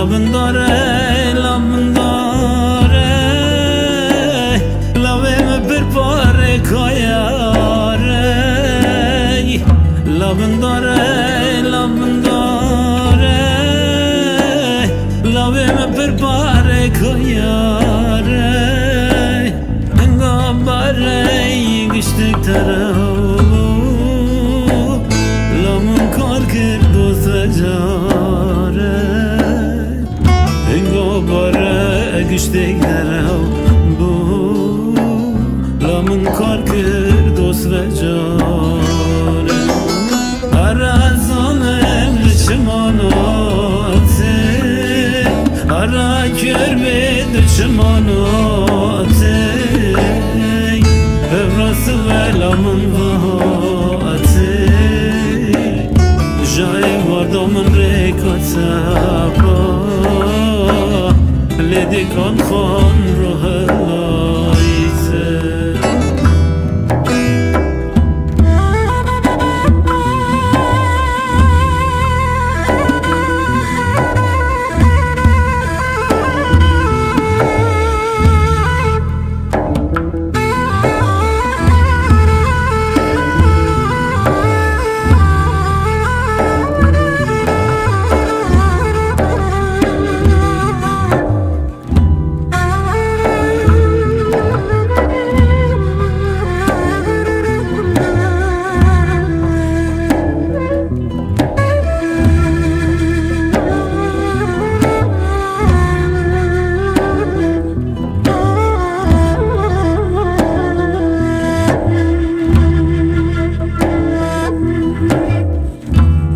لبن داره لبن داره لبم پر پاره کایاره لبن داره لبن داره لبم پر پاره کایاره انگام باره گشتک ترهو لمن کار کرد دوست و جاره انگام باره گشتک ترهو لمن کار کرد دوست و جاره هر از آنم چماناته هر کر بید چماناته ببرس و لمن واته جای واردا من ریکاتا با لیدی کن خان روح لایته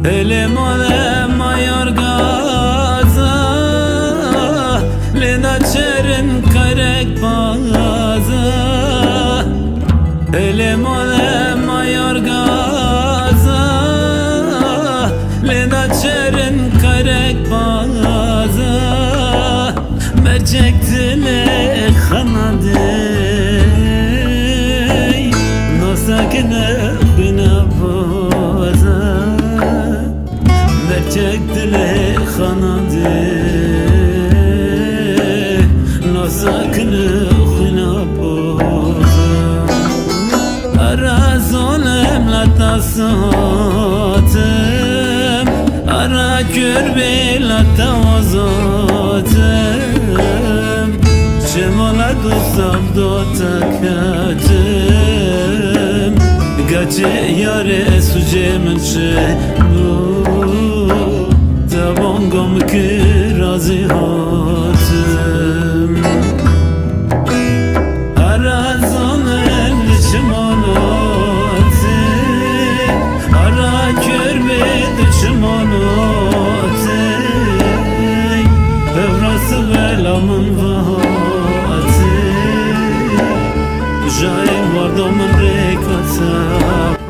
Elim alem ayar gaza Lina çerin karek baza Elim alem ayar gaza Lina çerin karek baza Mercek dile kanadı Nosakine bina baza Mercek dile kanadı Nosakine bina baza Ara zonem lata satem Ara körbe lata vazatem Çemala dostam dotakem Gace yare suje mençe Tabangam ki razı hatem Ara zanem çimanate Ara körbe çimanate Bevrası ve lamın vate Jayem vardamın rekata